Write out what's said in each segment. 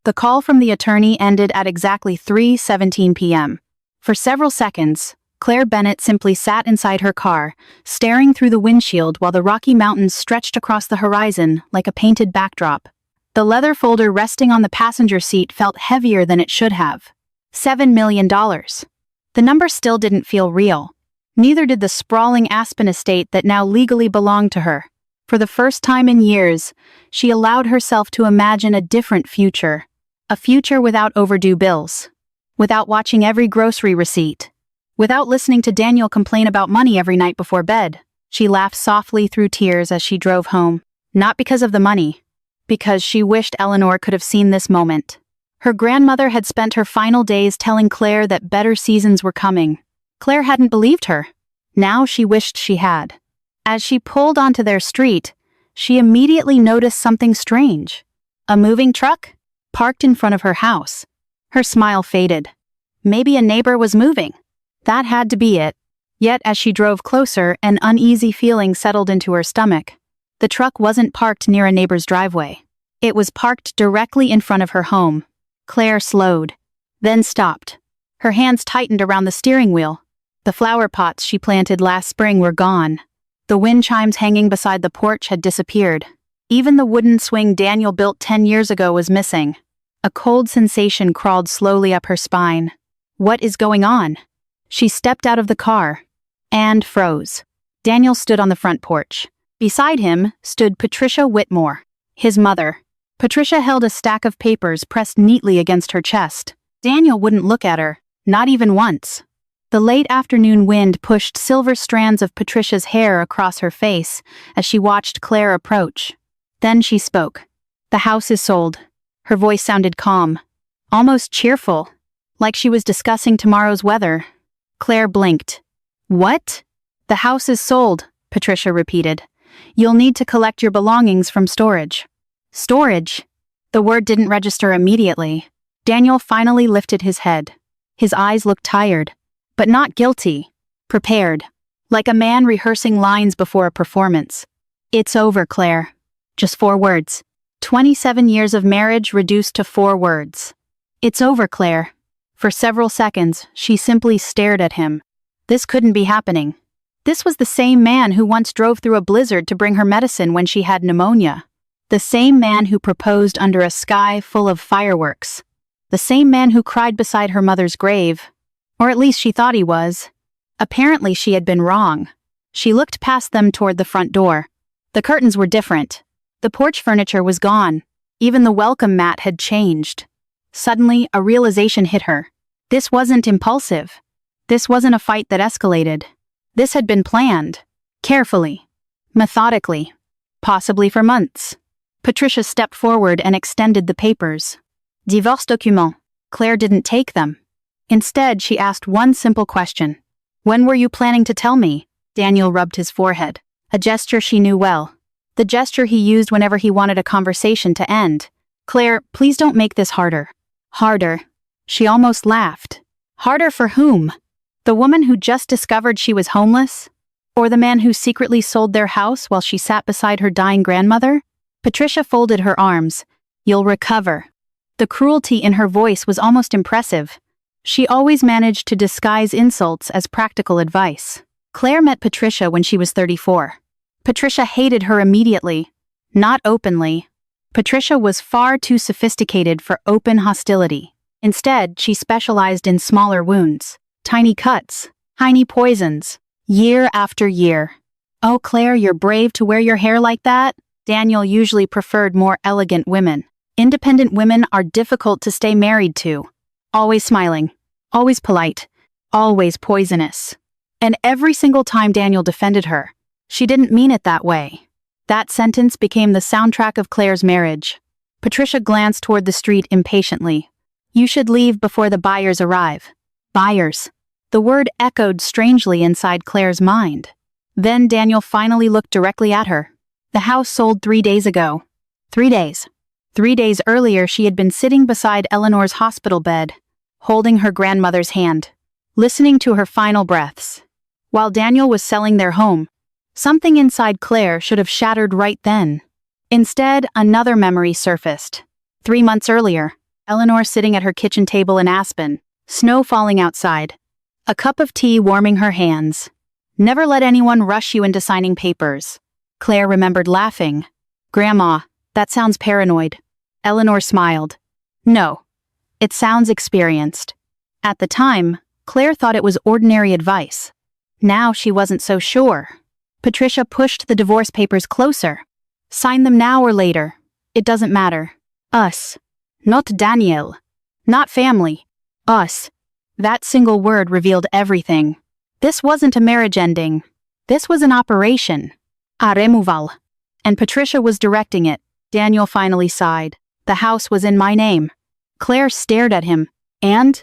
The call from the attorney ended at exactly 3:17 p.m. For several seconds, Claire Bennett simply sat inside her car, staring through the windshield while the Rocky Mountains stretched across the horizon like a painted backdrop. The leather folder resting on the passenger seat felt heavier than it should have. $7 million. The number still didn't feel real. Neither did the sprawling Aspen estate that now legally belonged to her. For the first time in years, she allowed herself to imagine a different future. A future without overdue bills. Without watching every grocery receipt. Without listening to Daniel complain about money every night before bed. She laughed softly through tears as she drove home. Not because of the money. Because she wished Eleanor could have seen this moment. Her grandmother had spent her final days telling Claire that better seasons were coming. Claire hadn't believed her. Now she wished she had. As she pulled onto their street, she immediately noticed something strange. A moving truck? Parked in front of her house. Her smile faded. Maybe a neighbor was moving. That had to be it. Yet as she drove closer, an uneasy feeling settled into her stomach. The truck wasn't parked near a neighbor's driveway. It was parked directly in front of her home. Claire slowed, then stopped. Her hands tightened around the steering wheel. The flower pots she planted last spring were gone. The wind chimes hanging beside the porch had disappeared. Even the wooden swing Daniel built 10 years ago was missing. A cold sensation crawled slowly up her spine. What is going on? She stepped out of the car and froze. Daniel stood on the front porch. Beside him stood Patricia Whitmore, his mother. Patricia held a stack of papers pressed neatly against her chest. Daniel wouldn't look at her, not even once. The late afternoon wind pushed silver strands of Patricia's hair across her face as she watched Claire approach. Then she spoke. "The house is sold." Her voice sounded calm, almost cheerful, like she was discussing tomorrow's weather. Claire blinked. "What?" "The house is sold," Patricia repeated. "You'll need to collect your belongings from storage." Storage? The word didn't register immediately. Daniel finally lifted his head. His eyes looked tired, but not guilty. Prepared. Like a man rehearsing lines before a performance. "It's over, Claire." Just 4 words. 27 years of marriage reduced to 4 words. "It's over, Claire." For several seconds, she simply stared at him. This couldn't be happening. This was the same man who once drove through a blizzard to bring her medicine when she had pneumonia. The same man who proposed under a sky full of fireworks. The same man who cried beside her mother's grave. Or at least she thought he was. Apparently she had been wrong. She looked past them toward the front door. The curtains were different. The porch furniture was gone. Even the welcome mat had changed. Suddenly, a realization hit her. This wasn't impulsive. This wasn't a fight that escalated. This had been planned. Carefully. Methodically. Possibly for months. Patricia stepped forward and extended the papers. Divorce document. Claire didn't take them. Instead, she asked one simple question. "When were you planning to tell me?" Daniel rubbed his forehead. A gesture she knew well. The gesture he used whenever he wanted a conversation to end. "Claire, please don't make this harder." Harder. She almost laughed. Harder for whom? The woman who just discovered she was homeless? Or the man who secretly sold their house while she sat beside her dying grandmother? Patricia folded her arms. "You'll recover." The cruelty in her voice was almost impressive. She always managed to disguise insults as practical advice. Claire met Patricia when she was 34. Patricia hated her immediately. Not openly. Patricia was far too sophisticated for open hostility. Instead, she specialized in smaller wounds. Tiny cuts. Tiny poisons. Year after year. "Oh, Claire, you're brave to wear your hair like that?" Daniel usually preferred more elegant women. Independent women are difficult to stay married to. Always smiling. Always polite. Always poisonous. And every single time Daniel defended her, she didn't mean it that way. That sentence became the soundtrack of Claire's marriage. Patricia glanced toward the street impatiently. "You should leave before the buyers arrive." Buyers. The word echoed strangely inside Claire's mind. Then Daniel finally looked directly at her. The house sold 3 days ago. 3 days. 3 days earlier she had been sitting beside Eleanor's hospital bed, holding her grandmother's hand, listening to her final breaths. While Daniel was selling their home, something inside Claire should have shattered right then. Instead, another memory surfaced. 3 months earlier, Eleanor sitting at her kitchen table in Aspen, snow falling outside. A cup of tea warming her hands. Never let anyone rush you into signing papers. Claire remembered laughing. Grandma, that sounds paranoid. Eleanor smiled. No. It sounds experienced. At the time, Claire thought it was ordinary advice. Now she wasn't so sure. Patricia pushed the divorce papers closer. Sign them now or later. It doesn't matter. Us. Not Daniel. Not family. Us. That single word revealed everything. This wasn't a marriage ending. This was an operation. A removal. And Patricia was directing it. Daniel finally sighed. The house was in my name. Claire stared at him. And?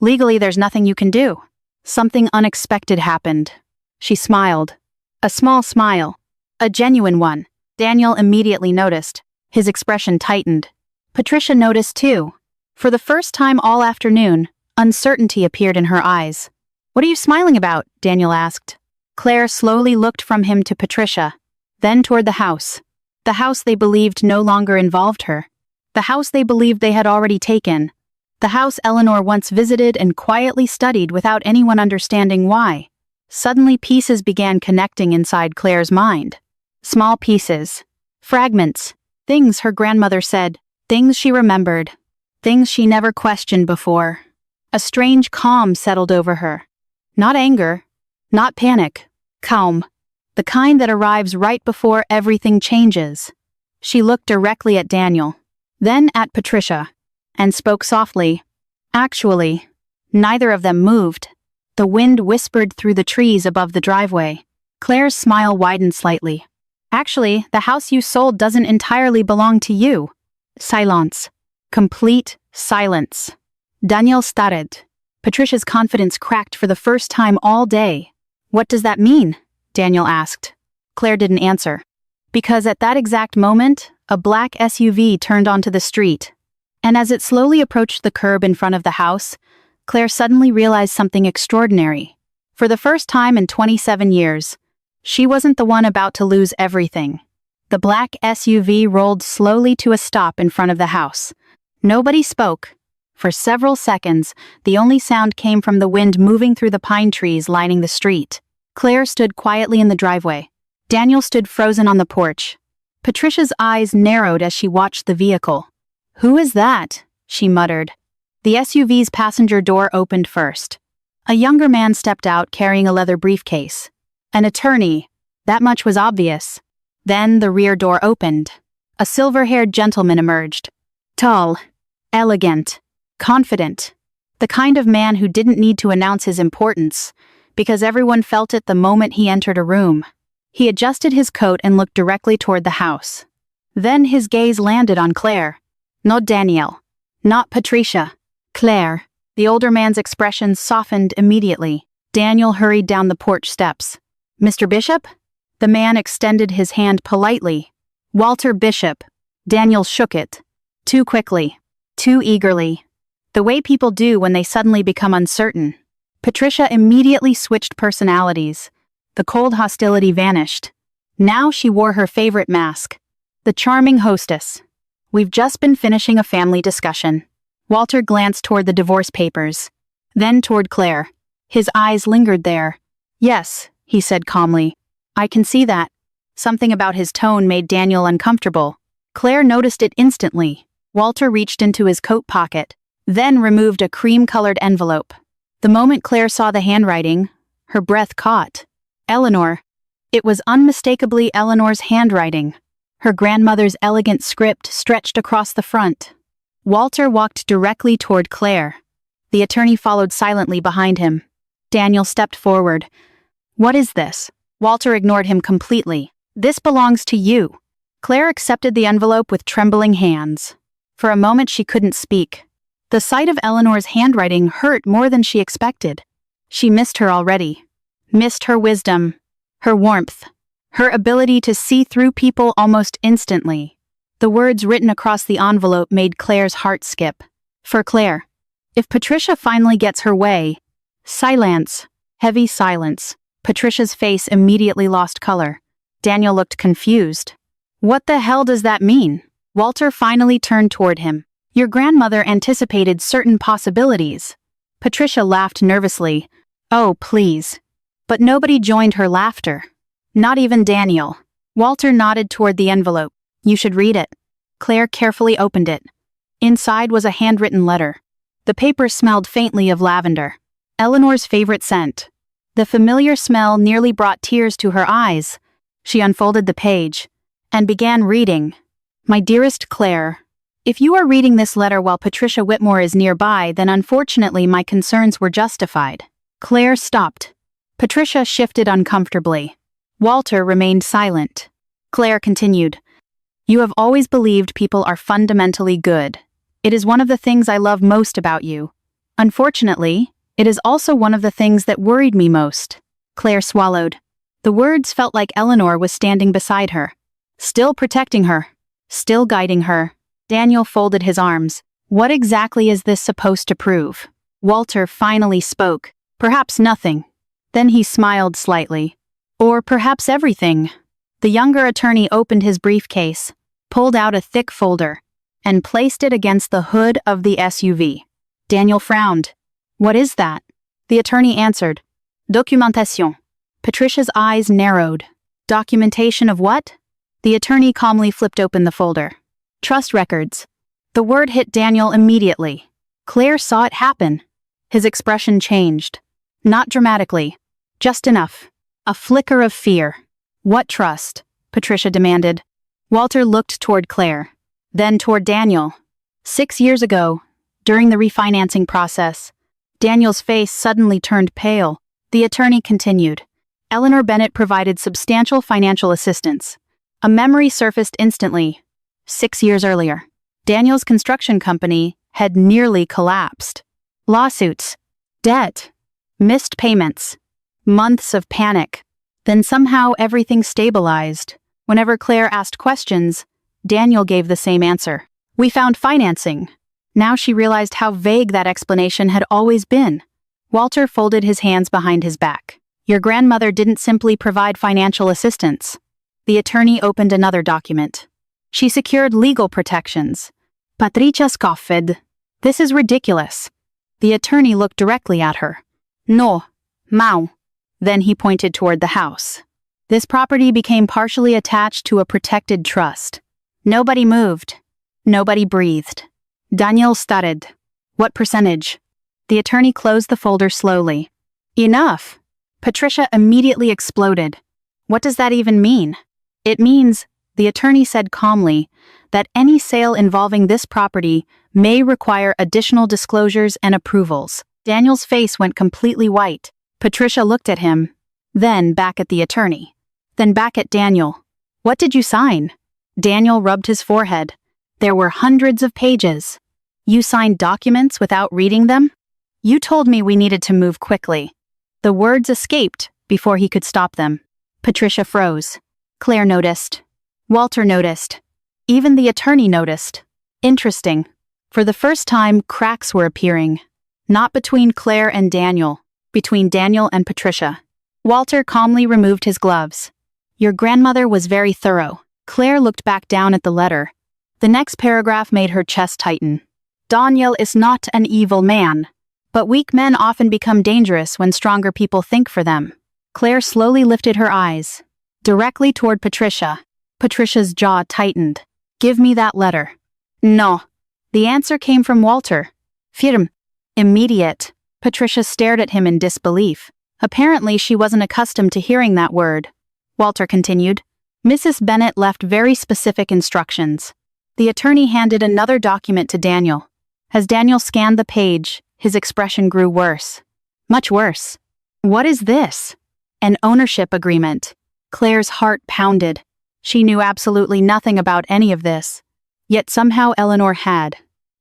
Legally, there's nothing you can do. Something unexpected happened. She smiled. A small smile. A genuine one. Daniel immediately noticed. His expression tightened. Patricia noticed too. For the first time all afternoon, uncertainty appeared in her eyes. What are you smiling about? Daniel asked. Claire slowly looked from him to Patricia, then toward the house. The house they believed no longer involved her. The house they believed they had already taken. The house Eleanor once visited and quietly studied without anyone understanding why. Suddenly pieces began connecting inside Claire's mind. Small pieces. Fragments. Things her grandmother said. Things she remembered. Things she never questioned before. A strange calm settled over her. Not anger. Not panic. Calm. The kind that arrives right before everything changes. She looked directly at Daniel, then at Patricia, and spoke softly. Actually, neither of them moved. The wind whispered through the trees above the driveway. Claire's smile widened slightly. Actually, the house you sold doesn't entirely belong to you. Silence. Complete silence. Daniel started. Patricia's confidence cracked for the first time all day. What does that mean? Daniel asked. Claire didn't answer. Because at that exact moment, a black SUV turned onto the street. And as it slowly approached the curb in front of the house, Claire suddenly realized something extraordinary. For the first time in 27 years, she wasn't the one about to lose everything. The black SUV rolled slowly to a stop in front of the house. Nobody spoke. For several seconds, the only sound came from the wind moving through the pine trees lining the street. Claire stood quietly in the driveway. Daniel stood frozen on the porch. Patricia's eyes narrowed as she watched the vehicle. "Who is that?" she muttered. The SUV's passenger door opened first. A younger man stepped out carrying a leather briefcase. An attorney. That much was obvious. Then the rear door opened. A silver-haired gentleman emerged. Tall. Elegant. Confident. The kind of man who didn't need to announce his importance, because everyone felt it the moment he entered a room. He adjusted his coat and looked directly toward the house. Then his gaze landed on Claire. Not Daniel. Not Patricia. Claire. The older man's expression softened immediately. Daniel hurried down the porch steps. "Mr. Bishop?" The man extended his hand politely. "Walter Bishop." Daniel shook it. Too quickly. Too eagerly. The way people do when they suddenly become uncertain. Patricia immediately switched personalities. The cold hostility vanished. Now she wore her favorite mask. The charming hostess. "We've just been finishing a family discussion." Walter glanced toward the divorce papers. Then toward Claire. His eyes lingered there. "Yes," he said calmly. "I can see that." Something about his tone made Daniel uncomfortable. Claire noticed it instantly. Walter reached into his coat pocket, then removed a cream-colored envelope. The moment Claire saw the handwriting, her breath caught. Eleanor. It was unmistakably Eleanor's handwriting. Her grandmother's elegant script stretched across the front. Walter walked directly toward Claire. The attorney followed silently behind him. Daniel stepped forward. "What is this?" Walter ignored him completely. "This belongs to you." Claire accepted the envelope with trembling hands. For a moment she couldn't speak. The sight of Eleanor's handwriting hurt more than she expected. She missed her already. Missed her wisdom, her warmth, her ability to see through people almost instantly. The words written across the envelope made Claire's heart skip. For Claire. If Patricia finally gets her way. Silence. Heavy silence. Patricia's face immediately lost color. Daniel looked confused. "What the hell does that mean?" Walter finally turned toward him. Your grandmother anticipated certain possibilities. Patricia laughed nervously. Oh, please. But nobody joined her laughter. Not even Daniel. Walter nodded toward the envelope. You should read it. Claire carefully opened it. Inside was a handwritten letter. The paper smelled faintly of lavender. Eleanor's favorite scent. The familiar smell nearly brought tears to her eyes. She unfolded the page and began reading. My dearest Claire, if you are reading this letter while Patricia Whitmore is nearby, then unfortunately my concerns were justified. Claire stopped. Patricia shifted uncomfortably. Walter remained silent. Claire continued. You have always believed people are fundamentally good. It is one of the things I love most about you. Unfortunately, it is also one of the things that worried me most. Claire swallowed. The words felt like Eleanor was standing beside her, still protecting her, still guiding her. Daniel folded his arms. What exactly is this supposed to prove? Walter finally spoke. Perhaps nothing. Then he smiled slightly. Or perhaps everything. The younger attorney opened his briefcase, pulled out a thick folder, and placed it against the hood of the SUV. Daniel frowned. What is that? The attorney answered. Documentation. Patricia's eyes narrowed. Documentation of what? The attorney calmly flipped open the folder. Trust records. The word hit Daniel immediately. Claire saw it happen. His expression changed. Not dramatically. Just enough. A flicker of fear. What trust? Patricia demanded. Walter looked toward Claire. Then toward Daniel. 6 years ago, during the refinancing process, Daniel's face suddenly turned pale. The attorney continued. Eleanor Bennett provided substantial financial assistance. A memory surfaced instantly. 6 years earlier, Daniel's construction company had nearly collapsed. Lawsuits, debt, missed payments, months of panic. Then somehow everything stabilized. Whenever Claire asked questions, Daniel gave the same answer. We found financing. Now she realized how vague that explanation had always been. Walter folded his hands behind his back. Your grandmother didn't simply provide financial assistance. The attorney opened another document. She secured legal protections. Patricia scoffed. This is ridiculous. The attorney looked directly at her. No, Mau. Then he pointed toward the house. This property became partially attached to a protected trust. Nobody moved. Nobody breathed. Daniel stuttered. What percentage? The attorney closed the folder slowly. Enough. Patricia immediately exploded. What does that even mean? It means, the attorney said calmly, that any sale involving this property may require additional disclosures and approvals. Daniel's face went completely white. Patricia looked at him, then back at the attorney, then back at Daniel. What did you sign? Daniel rubbed his forehead. There were hundreds of pages. You signed documents without reading them? You told me we needed to move quickly. The words escaped before he could stop them. Patricia froze. Claire noticed. Walter noticed. Even the attorney noticed. Interesting. For the first time, cracks were appearing. Not between Claire and Daniel, between Daniel and Patricia. Walter calmly removed his gloves. Your grandmother was very thorough. Claire looked back down at the letter. The next paragraph made her chest tighten. Daniel is not an evil man, but weak men often become dangerous when stronger people think for them. Claire slowly lifted her eyes, directly toward Patricia. Patricia's jaw tightened. Give me that letter. No. The answer came from Walter. Firm. Immediate. Patricia stared at him in disbelief. Apparently she wasn't accustomed to hearing that word. Walter continued. Mrs. Bennett left very specific instructions. The attorney handed another document to Daniel. As Daniel scanned the page, his expression grew worse. Much worse. What is this? An ownership agreement. Claire's heart pounded. She knew absolutely nothing about any of this. Yet somehow Eleanor had.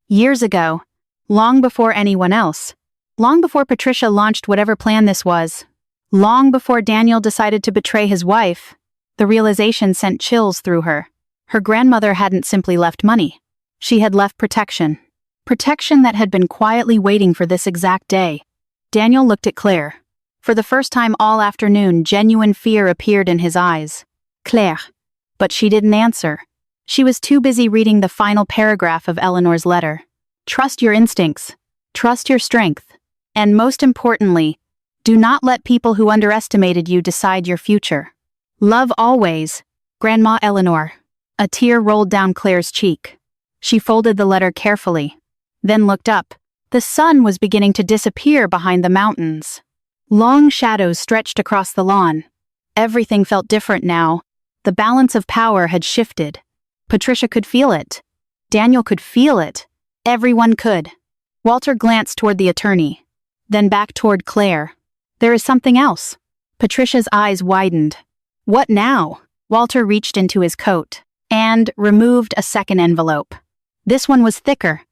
Years ago. Long before anyone else. Long before Patricia launched whatever plan this was. Long before Daniel decided to betray his wife. The realization sent chills through her. Her grandmother hadn't simply left money. She had left protection. Protection that had been quietly waiting for this exact day. Daniel looked at Claire. For the first time all afternoon, genuine fear appeared in his eyes. Claire. But she didn't answer. She was too busy reading the final paragraph of Eleanor's letter. Trust your instincts. Trust your strength. And most importantly, do not let people who underestimated you decide your future. Love always, Grandma Eleanor. A tear rolled down Claire's cheek. She folded the letter carefully, then looked up. The sun was beginning to disappear behind the mountains. Long shadows stretched across the lawn. Everything felt different now. The balance of power had shifted. Patricia could feel it. Daniel could feel it. Everyone could. Walter glanced toward the attorney, then back toward Claire. There is something else. Patricia's eyes widened. What now? Walter reached into his coat and removed a second envelope. This one was thicker,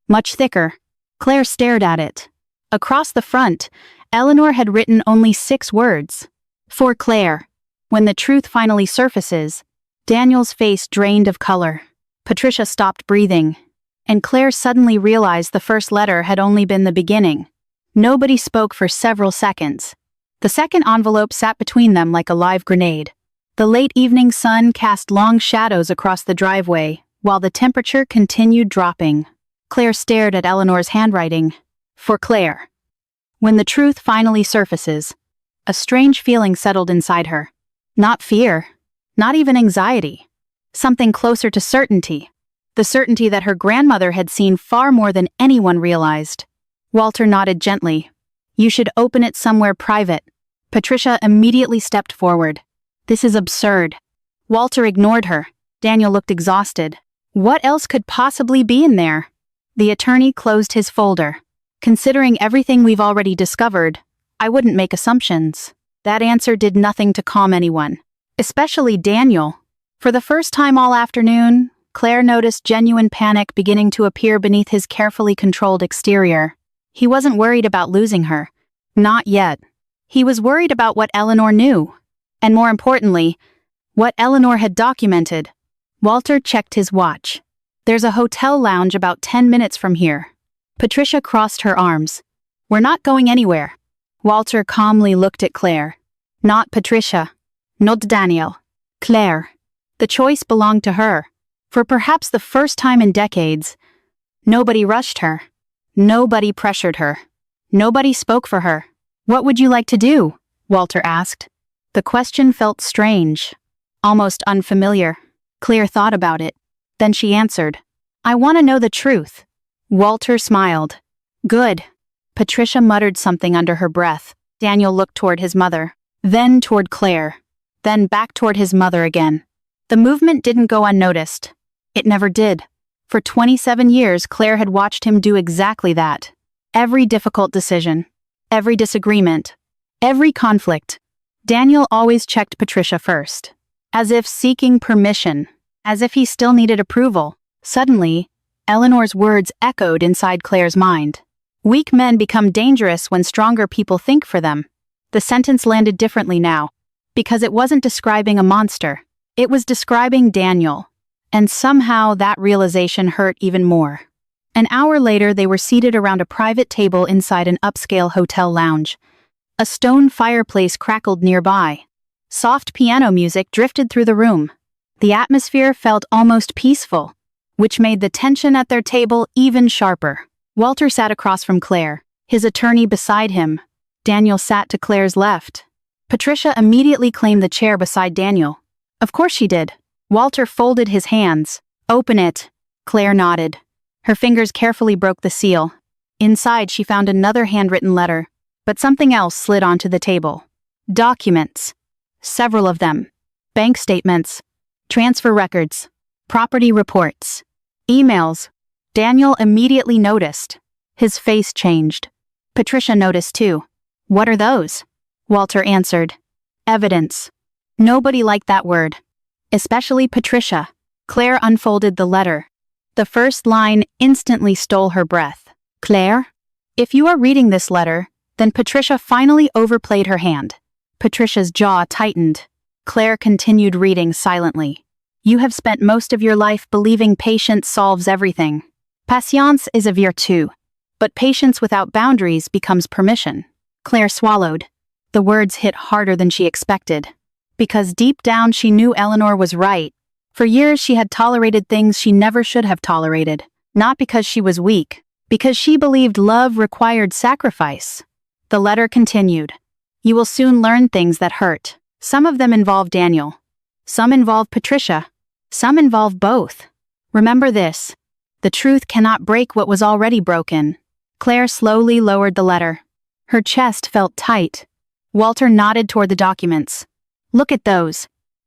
much thicker. Claire stared at it. Across the front, Eleanor had written only 6 words. For Claire. When the truth finally surfaces, Daniel's face drained of color. Patricia stopped breathing, and Claire suddenly realized the first letter had only been the beginning. Nobody spoke for several seconds. The second envelope sat between them like a live grenade. The late evening sun cast long shadows across the driveway, while the temperature continued dropping. Claire stared at Eleanor's handwriting. For Claire. When the truth finally surfaces, a strange feeling settled inside her. Not fear, not even anxiety. Something closer to certainty. The certainty that her grandmother had seen far more than anyone realized. Walter nodded gently. You should open it somewhere private. Patricia immediately stepped forward. This is absurd. Walter ignored her. Daniel looked exhausted. What else could possibly be in there? The attorney closed his folder. Considering everything we've already discovered, I wouldn't make assumptions. That answer did nothing to calm anyone, especially Daniel. For the first time all afternoon, Claire noticed genuine panic beginning to appear beneath his carefully controlled exterior. He wasn't worried about losing her. Not yet. He was worried about what Eleanor knew. And more importantly, what Eleanor had documented. Walter checked his watch. There's a hotel lounge about 10 minutes from here. Patricia crossed her arms. We're not going anywhere. Walter calmly looked at Claire. Not Patricia. Not Daniel. Claire. The choice belonged to her. For perhaps the first time in decades, nobody rushed her. Nobody pressured her. Nobody spoke for her. What would you like to do? Walter asked. The question felt strange, almost unfamiliar. Claire thought about it. Then she answered, I want to know the truth. Walter smiled. Good. Patricia muttered something under her breath. Daniel looked toward his mother, then toward Claire, then back toward his mother again. The movement didn't go unnoticed. It never did. For 27 years, Claire had watched him do exactly that. Every difficult decision, every disagreement, every conflict. Daniel always checked Patricia first, as if seeking permission, as if he still needed approval. Suddenly, Eleanor's words echoed inside Claire's mind. Weak men become dangerous when stronger people think for them. The sentence landed differently now, because it wasn't describing a monster. It was describing Daniel. And somehow that realization hurt even more. An hour later, they were seated around a private table inside an upscale hotel lounge. A stone fireplace crackled nearby. Soft piano music drifted through the room. The atmosphere felt almost peaceful, which made the tension at their table even sharper. Walter sat across from Claire, his attorney beside him. Daniel sat to Claire's left. Patricia immediately claimed the chair beside Daniel. Of course she did. Walter folded his hands. Open it. Claire nodded. Her fingers carefully broke the seal. Inside she found another handwritten letter, but something else slid onto the table. Documents. Several of them. Bank statements. Transfer records. Property reports. Emails. Daniel immediately noticed. His face changed. Patricia noticed too. What are those? Walter answered. Evidence. Nobody liked that word. Especially Patricia. Claire unfolded the letter. The first line instantly stole her breath. Claire? If you are reading this letter, then Patricia finally overplayed her hand. Patricia's jaw tightened. Claire continued reading silently. You have spent most of your life believing patience solves everything. Patience is a virtue, but patience without boundaries becomes permission. Claire swallowed. The words hit harder than she expected. Because deep down she knew Eleanor was right. For years she had tolerated things she never should have tolerated, not because she was weak, Because she believed love required sacrifice. The letter continued. You will soon learn things that hurt. Some of them involve Daniel. Some involve Patricia. Some involve both. Remember this. The truth cannot break what was already broken. Claire slowly lowered the letter. Her chest felt tight. Walter nodded toward the documents. Look at those.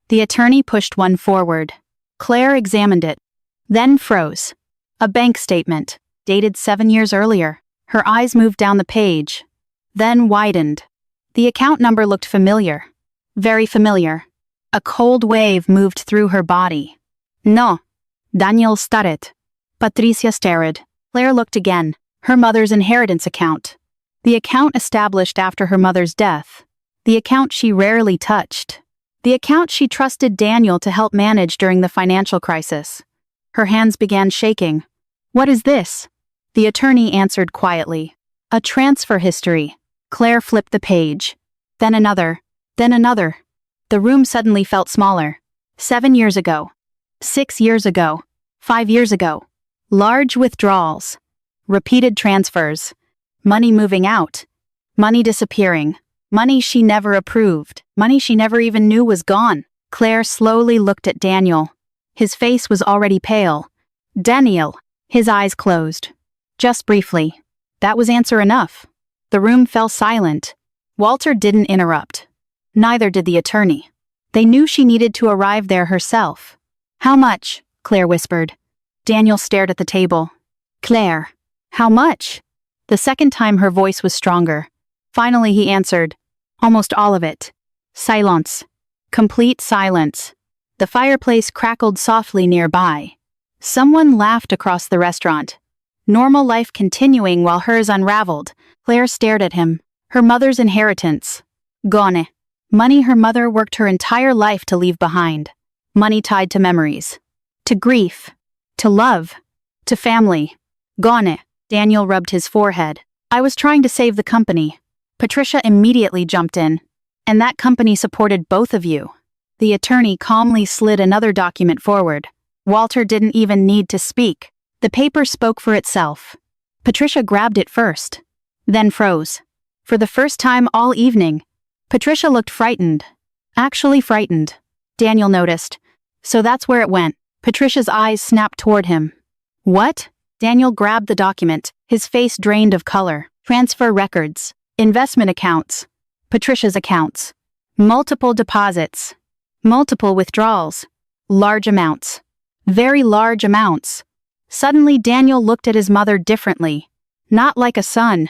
The attorney pushed one forward. Claire examined it. Then froze. A bank statement, dated 7 years earlier. Her eyes moved down the page. Then widened. The account number looked familiar. Very familiar. A cold wave moved through her body. No. Daniel Starrett. Patricia Starrett. Claire looked again. Her mother's inheritance account. The account established after her mother's death. The account she rarely touched. The account she trusted Daniel to help manage during the financial crisis. Her hands began shaking. What is this? The attorney answered quietly. A transfer history. Claire flipped the page. Then another. Then another. The room suddenly felt smaller. 7 years ago. 6 years ago. 5 years ago. Large withdrawals. Repeated transfers. Money moving out. Money disappearing. Money she never approved. Money she never even knew was gone. Claire slowly looked at Daniel. His face was already pale. Daniel. His eyes closed. Just briefly. That was answer enough. The room fell silent. Walter didn't interrupt. Neither did the attorney. They knew she needed to arrive there herself. How much? Claire whispered. Daniel stared at the table. Claire. How much? The second time her voice was stronger. Finally he answered. Almost all of it. Silence. Complete silence. The fireplace crackled softly nearby. Someone laughed across the restaurant. Normal life continuing while hers unraveled. Claire stared at him. Her mother's inheritance. Gone. Money her mother worked her entire life to leave behind. Money tied to memories. To grief. To love. To family. Gone. Daniel rubbed his forehead. I was trying to save the company. Patricia immediately jumped in. And that company supported both of you. The attorney calmly slid another document forward. Walter didn't even need to speak. The paper spoke for itself. Patricia grabbed it first. Then froze. For the first time all evening, Patricia looked frightened. Actually frightened. Daniel noticed. So that's where it went. Patricia's eyes snapped toward him. What? Daniel grabbed the document, his face drained of color. Transfer records. Investment accounts. Patricia's accounts. Multiple deposits. Multiple withdrawals. Large amounts. Very large amounts. Suddenly Daniel looked at his mother differently. Not like a son.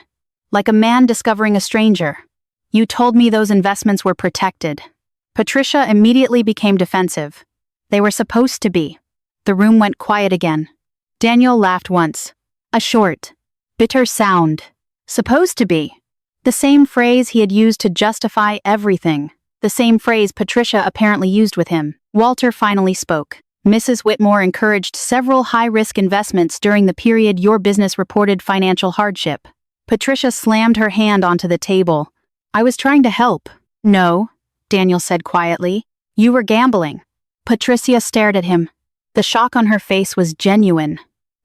Like a man discovering a stranger. You told me those investments were protected. Patricia immediately became defensive. They were supposed to be. The room went quiet again. Daniel laughed once. A short, bitter sound. Supposed to be. The same phrase he had used to justify everything. The same phrase Patricia apparently used with him. Walter finally spoke. Mrs. Whitmore encouraged several high-risk investments during the period your business reported financial hardship. Patricia slammed her hand onto the table. I was trying to help. No, Daniel said quietly. You were gambling. Patricia stared at him. The shock on her face was genuine.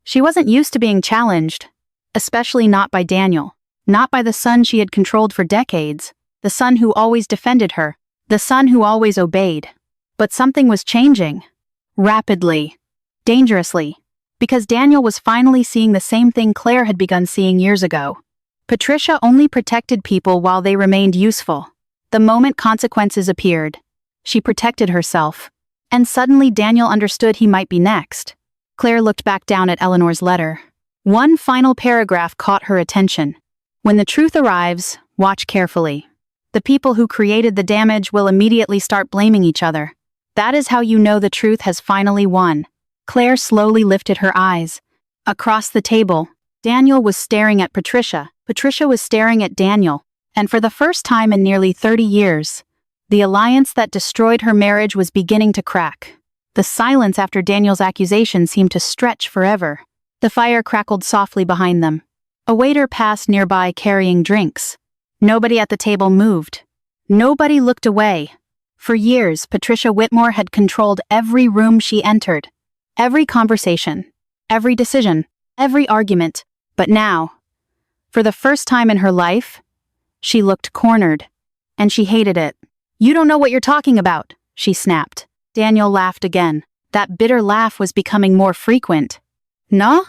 She wasn't used to being challenged. Especially not by Daniel. Not by the son she had controlled for decades. The son who always defended her. The son who always obeyed. But something was changing. Rapidly. Dangerously. Because Daniel was finally seeing the same thing Claire had begun seeing years ago. Patricia only protected people while they remained useful. The moment consequences appeared, she protected herself. And suddenly Daniel understood he might be next. Claire looked back down at Eleanor's letter. One final paragraph caught her attention. When the truth arrives, watch carefully. The people who created the damage will immediately start blaming each other. That is how you know the truth has finally won. Claire slowly lifted her eyes. Across the table, Daniel was staring at Patricia. Patricia was staring at Daniel. And for the first time in nearly 30 years, the alliance that destroyed her marriage was beginning to crack. The silence after Daniel's accusation seemed to stretch forever. The fire crackled softly behind them. A waiter passed nearby carrying drinks. Nobody at the table moved. Nobody looked away. For years, Patricia Whitmore had controlled every room she entered. Every conversation. Every decision. Every argument. But now, for the first time in her life, she looked cornered, and she hated it. "You don't know what you're talking about," she snapped. Daniel laughed again. That bitter laugh was becoming more frequent. "No?"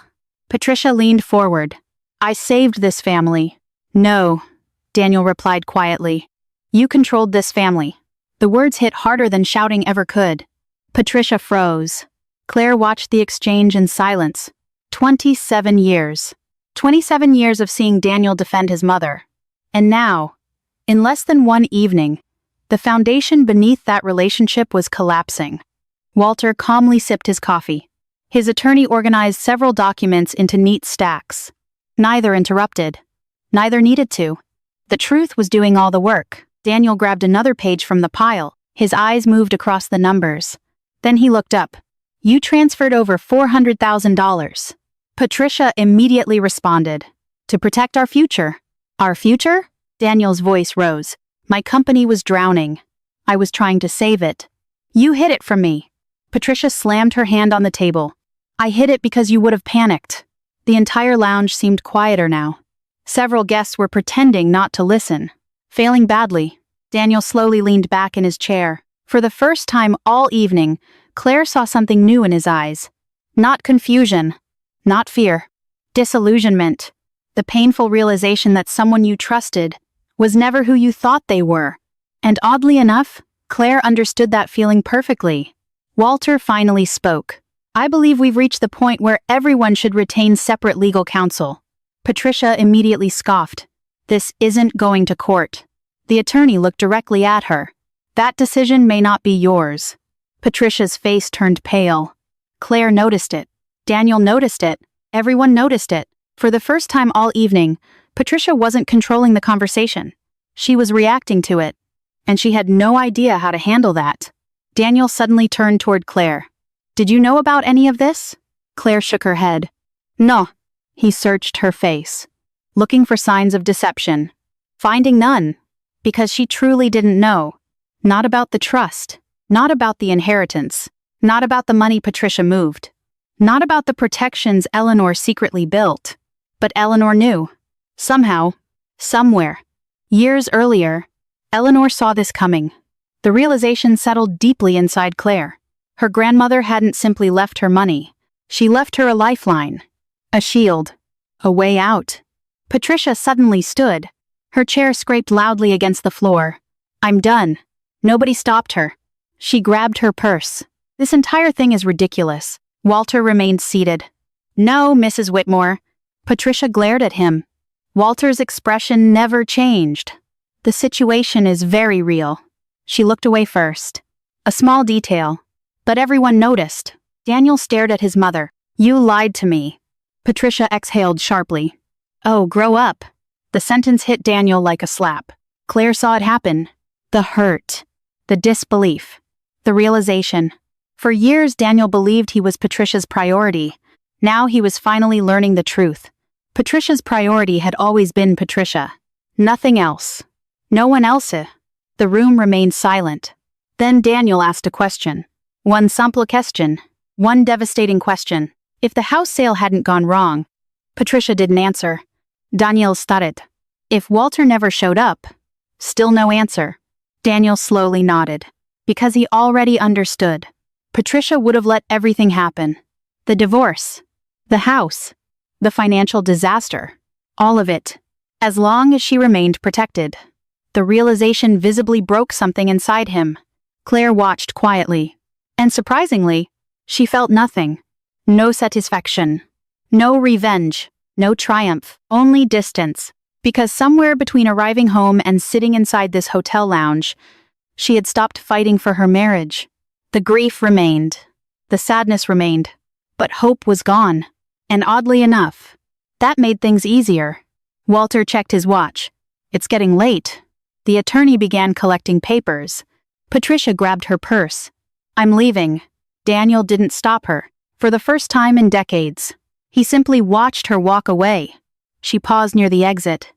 Patricia leaned forward. "I saved this family." "No," Daniel replied quietly. "You controlled this family." The words hit harder than shouting ever could. Patricia froze. Claire watched the exchange in silence. 27 years. 27 years of seeing Daniel defend his mother. And now, in less than one evening, the foundation beneath that relationship was collapsing. Walter calmly sipped his coffee. His attorney organized several documents into neat stacks. Neither interrupted. Neither needed to. The truth was doing all the work. Daniel grabbed another page from the pile. His eyes moved across the numbers. Then he looked up. "You transferred over $400,000. Patricia immediately responded. "To protect our future." "Our future?" Daniel's voice rose. "My company was drowning. I was trying to save it. You hid it from me." Patricia slammed her hand on the table. "I hid it because you would have panicked." The entire lounge seemed quieter now. Several guests were pretending not to listen. Failing badly, Daniel slowly leaned back in his chair. For the first time all evening, Claire saw something new in his eyes. Not confusion. Not fear. Disillusionment. The painful realization that someone you trusted was never who you thought they were. And oddly enough, Claire understood that feeling perfectly. Walter finally spoke. "I believe we've reached the point where everyone should retain separate legal counsel." Patricia immediately scoffed. "This isn't going to court." The attorney looked directly at her. "That decision may not be yours." Patricia's face turned pale. Claire noticed it. Daniel noticed it. Everyone noticed it. For the first time all evening, Patricia wasn't controlling the conversation. She was reacting to it. And she had no idea how to handle that. Daniel suddenly turned toward Claire. "Did you know about any of this?" Claire shook her head. "No." He searched her face, looking for signs of deception. Finding none. Because she truly didn't know. Not about the trust. Not about the inheritance. Not about the money Patricia moved. Not about the protections Eleanor secretly built. But Eleanor knew. Somehow. Somewhere. Years earlier, Eleanor saw this coming. The realization settled deeply inside Claire. Her grandmother hadn't simply left her money. She left her a lifeline. A shield. A way out. Patricia suddenly stood. Her chair scraped loudly against the floor. "I'm done." Nobody stopped her. She grabbed her purse. "This entire thing is ridiculous." Walter remained seated. "No, Mrs. Whitmore." Patricia glared at him. Walter's expression never changed. "The situation is very real." She looked away first. A small detail. But everyone noticed. Daniel stared at his mother. "You lied to me." Patricia exhaled sharply. "Oh, grow up." The sentence hit Daniel like a slap. Claire saw it happen. The hurt. The disbelief. The realization. For years Daniel believed he was Patricia's priority. Now he was finally learning the truth. Patricia's priority had always been Patricia. Nothing else. No one else. The room remained silent. Then Daniel asked a question. One simple question. One devastating question. If the house sale hadn't gone wrong, Patricia didn't answer. Daniel started. If Walter never showed up, still no answer. Daniel slowly nodded. Because he already understood. Patricia would have let everything happen. The divorce. The house. The financial disaster. All of it. As long as she remained protected. The realization visibly broke something inside him. Claire watched quietly. And surprisingly, she felt nothing. No satisfaction. No revenge. No triumph. Only distance. Because somewhere between arriving home and sitting inside this hotel lounge, she had stopped fighting for her marriage. The grief remained. The sadness remained. But hope was gone. And oddly enough, that made things easier. Walter checked his watch. It's getting late. The attorney began collecting papers. Patricia grabbed her purse. I'm leaving. Daniel didn't stop her. For the first time in decades. He simply watched her walk away. She paused near the exit.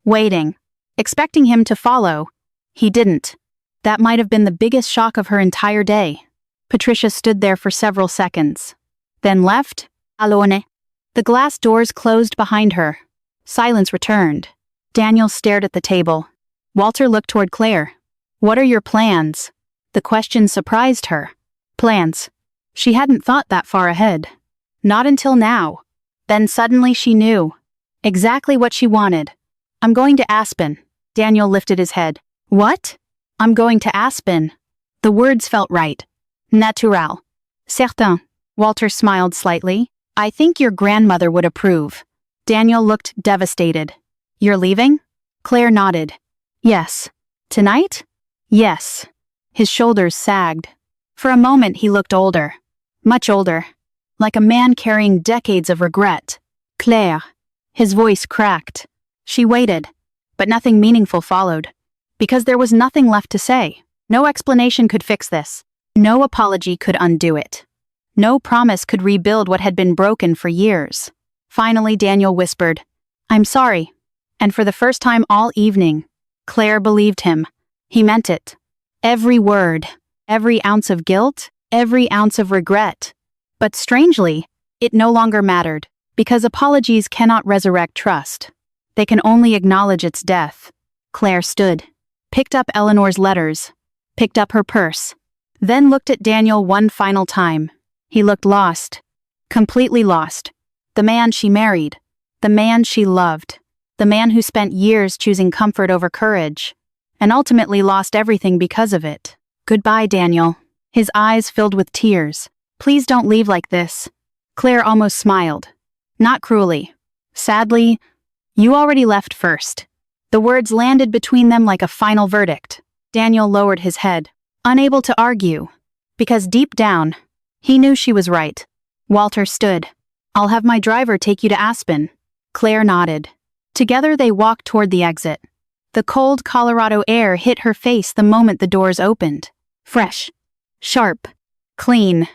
Waiting. Expecting him to follow. He didn't. That might have been the biggest shock of her entire day. Patricia stood there for several seconds. Then left. Alone. The glass doors closed behind her. Silence returned. Daniel stared at the table. Walter looked toward Claire. "What are your plans?" The question surprised her. Plans. She hadn't thought that far ahead. Not until now. Then suddenly she knew. Exactly what she wanted. "I'm going to Aspen." Daniel lifted his head. "What?" "I'm going to Aspen." The words felt right. Natural. Certain. Walter smiled slightly. "I think your grandmother would approve." Daniel looked devastated. "You're leaving?" Claire nodded. "Yes." "Tonight?" "Yes." His shoulders sagged. For a moment he looked older. Much older. Like a man carrying decades of regret. "Claire." His voice cracked. She waited. But nothing meaningful followed. Because there was nothing left to say. No explanation could fix this. No apology could undo it. No promise could rebuild what had been broken for years. Finally, Daniel whispered, "I'm sorry." And for the first time all evening, Claire believed him. He meant it. Every word, every ounce of guilt, every ounce of regret. But strangely, it no longer mattered, because apologies cannot resurrect trust. They can only acknowledge its death. Claire stood, picked up Eleanor's letters, picked up her purse, then looked at Daniel one final time. He looked lost. Completely lost. The man she married. The man she loved. The man who spent years choosing comfort over courage. And ultimately lost everything because of it. "Goodbye, Daniel." His eyes filled with tears. "Please don't leave like this." Claire almost smiled. Not cruelly. Sadly, "You already left first." The words landed between them like a final verdict. Daniel lowered his head, unable to argue. Because deep down, he knew she was right. Walter stood. "I'll have my driver take you to Aspen." Claire nodded. Together they walked toward the exit. The cold Colorado air hit her face the moment the doors opened. Fresh. Sharp. Clean.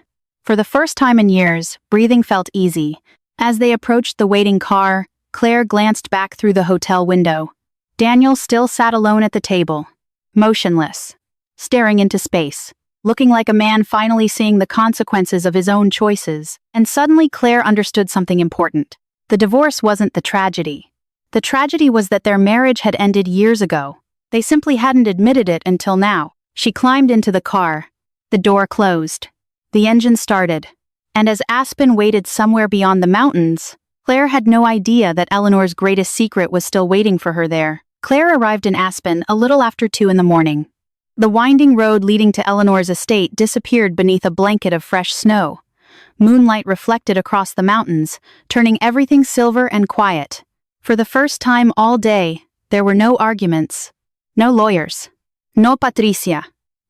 For the first time in years, breathing felt easy. As they approached the waiting car, Claire glanced back through the hotel window. Daniel still sat alone at the table. Motionless. Staring into space. Looking like a man finally seeing the consequences of his own choices. And suddenly Claire understood something important. The divorce wasn't the tragedy. The tragedy was that their marriage had ended years ago. They simply hadn't admitted it until now. She climbed into the car. The door closed. The engine started. And as Aspen waited somewhere beyond the mountains, Claire had no idea that Eleanor's greatest secret was still waiting for her there. Claire arrived in Aspen a little after 2 in the morning. The winding road leading to Eleanor's estate disappeared beneath a blanket of fresh snow. Moonlight reflected across the mountains, turning everything silver and quiet. For the first time all day, there were no arguments. No lawyers. No Patricia.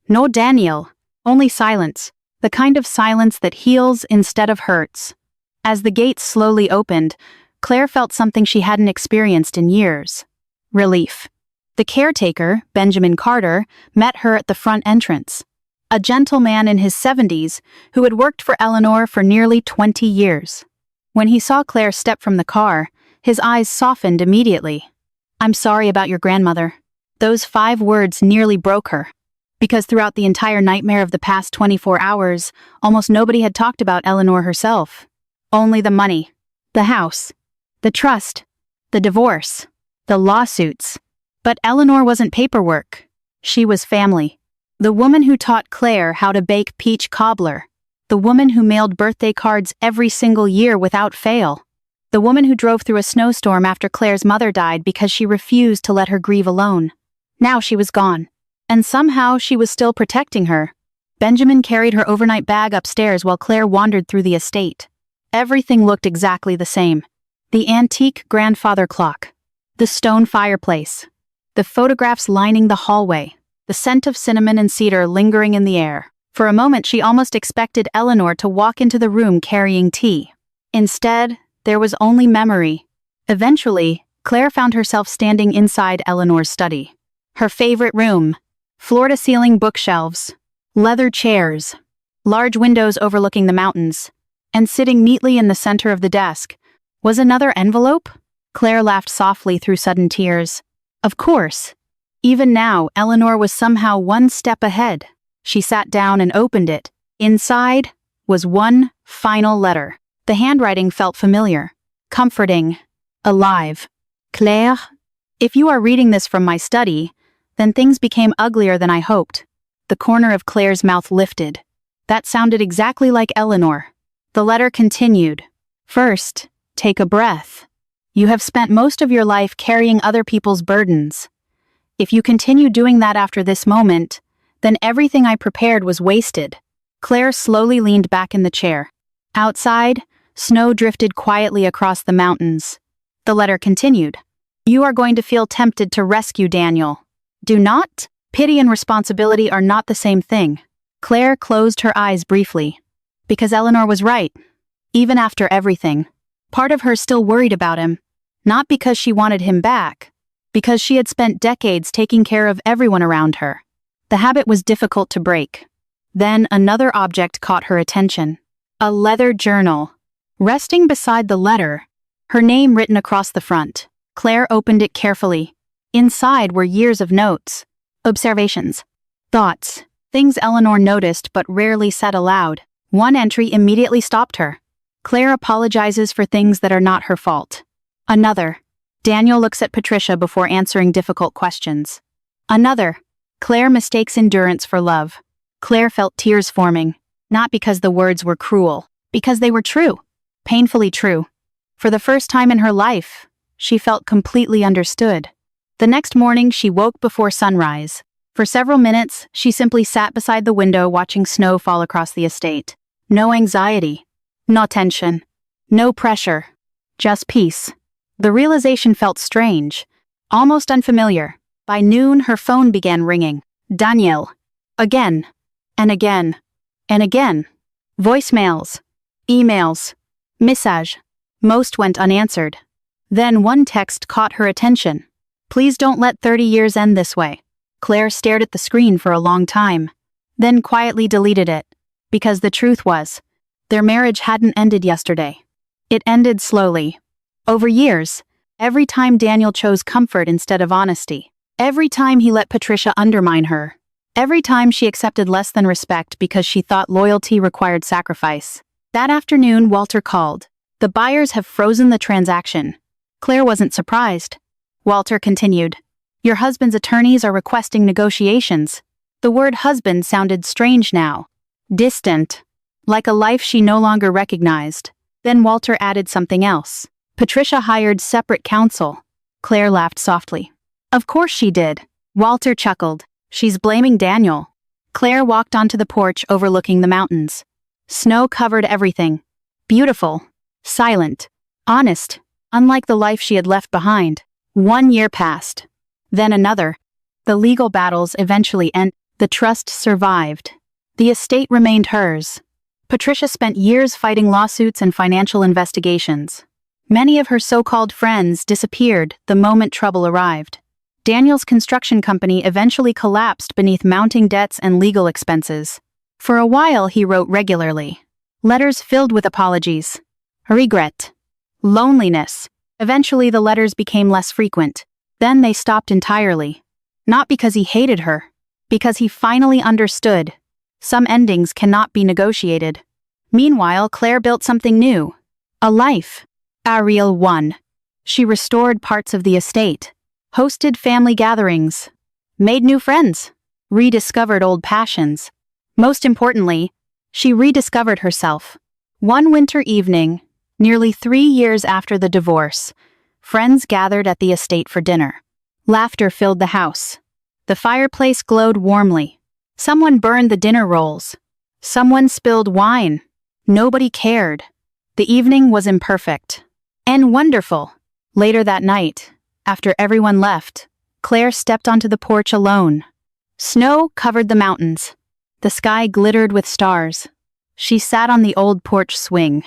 No Daniel. Only silence. The kind of silence that heals instead of hurts. As the gates slowly opened, Claire felt something she hadn't experienced in years. Relief. The caretaker, Benjamin Carter, met her at the front entrance. A gentleman in his 70s who had worked for Eleanor for nearly 20 years. When he saw Claire step from the car, his eyes softened immediately. "I'm sorry about your grandmother." Those 5 words nearly broke her. Because throughout the entire nightmare of the past 24 hours, almost nobody had talked about Eleanor herself. Only the money, the house, the trust, the divorce, the lawsuits. But Eleanor wasn't paperwork. She was family. The woman who taught Claire how to bake peach cobbler. The woman who mailed birthday cards every single year without fail. The woman who drove through a snowstorm after Claire's mother died because she refused to let her grieve alone. Now she was gone. And somehow she was still protecting her. Benjamin carried her overnight bag upstairs while Claire wandered through the estate. Everything looked exactly the same. The antique grandfather clock. The stone fireplace. The photographs lining the hallway. The scent of cinnamon and cedar lingering in the air. For a moment she almost expected Eleanor to walk into the room carrying tea. Instead, there was only memory. Eventually, Claire found herself standing inside Eleanor's study. Her favorite room. Floor-to-ceiling bookshelves. Leather chairs. Large windows overlooking the mountains. And sitting neatly in the center of the desk was another envelope? Claire laughed softly through sudden tears. Of course. Even now, Eleanor was somehow one step ahead. She sat down and opened it. Inside was one final letter. The handwriting felt familiar. comforting, alive. Claire, if you are reading this from my study, then things became uglier than I hoped. The corner of Claire's mouth lifted. That sounded exactly like Eleanor. The letter continued. First, take a breath. You have spent most of your life carrying other people's burdens. If you continue doing that after this moment, then everything I prepared was wasted. Claire slowly leaned back in the chair. Outside, snow drifted quietly across the mountains. The letter continued. You are going to feel tempted to rescue Daniel. Do not. Pity and responsibility are not the same thing. Claire closed her eyes briefly. Because Eleanor was right. Even after everything, part of her still worried about him. Not because she wanted him back. Because she had spent decades taking care of everyone around her. The habit was difficult to break. Then another object caught her attention. A leather journal. Resting beside the letter, her name written across the front. Claire opened it carefully. Inside were years of notes, observations, thoughts, things Eleanor noticed but rarely said aloud. One entry immediately stopped her. Claire apologizes for things that are not her fault. Another. Daniel looks at Patricia before answering difficult questions. Another. Claire mistakes endurance for love. Claire felt tears forming, not because the words were cruel, because they were true, painfully true. For the first time in her life, she felt completely understood. The next morning, she woke before sunrise. For several minutes, she simply sat beside the window watching snow fall across the estate. No anxiety, no tension, no pressure, just peace. The realization felt strange, almost unfamiliar. By noon, her phone began ringing. Daniel. Again, and again, and again. Voicemails, emails, message. Most went unanswered. Then one text caught her attention. Please don't let 30 years end this way. Claire stared at the screen for a long time, then quietly deleted it. Because the truth was, their marriage hadn't ended yesterday. It ended slowly. Over years, every time Daniel chose comfort instead of honesty. Every time he let Patricia undermine her. Every time she accepted less than respect because she thought loyalty required sacrifice. That afternoon, Walter called. The buyers have frozen the transaction. Claire wasn't surprised. Walter continued. Your husband's attorneys are requesting negotiations. The word husband sounded strange now. Distant. Like a life she no longer recognized. Then Walter added something else. Patricia hired separate counsel. Claire laughed softly. Of course she did. Walter chuckled. She's blaming Daniel. Claire walked onto the porch overlooking the mountains. Snow covered everything. Beautiful. Silent. Honest. Unlike the life she had left behind. 1 year passed. Then another. The legal battles eventually ended. The trust survived. The estate remained hers. Patricia spent years fighting lawsuits and financial investigations. Many of her so-called friends disappeared the moment trouble arrived. Daniel's construction company eventually collapsed beneath mounting debts and legal expenses. For a while, he wrote regularly. Letters filled with apologies. Regret. Loneliness. Eventually, the letters became less frequent. Then they stopped entirely. Not because he hated her. Because he finally understood. Some endings cannot be negotiated. Meanwhile, Claire built something new. A life. A real one. She restored parts of the estate. Hosted family gatherings, made new friends, rediscovered old passions. Most importantly, she rediscovered herself. One winter evening, nearly 3 years after the divorce, friends gathered at the estate for dinner. Laughter filled the house. The fireplace glowed warmly. Someone burned the dinner rolls. Someone spilled wine. Nobody cared. The evening was imperfect. And wonderful. Later that night, after everyone left, Claire stepped onto the porch alone. Snow covered the mountains. The sky glittered with stars. She sat on the old porch swing.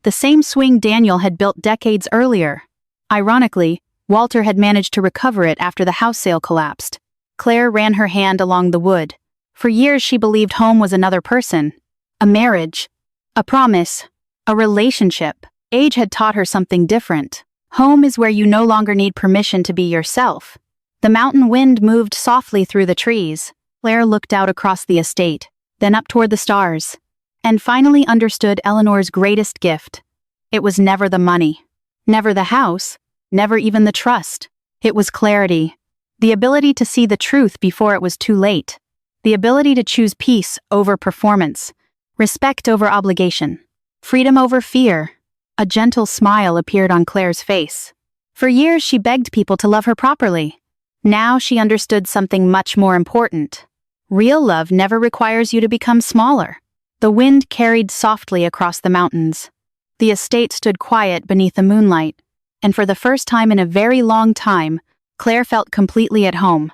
The same swing Daniel had built decades earlier. Ironically, Walter had managed to recover it after the house sale collapsed. Claire ran her hand along the wood. For years she believed home was another person. A marriage. A promise. A relationship. Age had taught her something different. Home is where you no longer need permission to be yourself. The mountain wind moved softly through the trees. Claire looked out across the estate, then up toward the stars, and finally understood Eleanor's greatest gift. It was never the money. Never the house, never even the trust. It was clarity. The ability to see the truth before it was too late. The ability to choose peace over performance. Respect over obligation. Freedom over fear. A gentle smile appeared on Claire's face. For years she begged people to love her properly. Now she understood something much more important. Real love never requires you to become smaller. The wind carried softly across the mountains. The estate stood quiet beneath the moonlight, and for the first time in a very long time, Claire felt completely at home.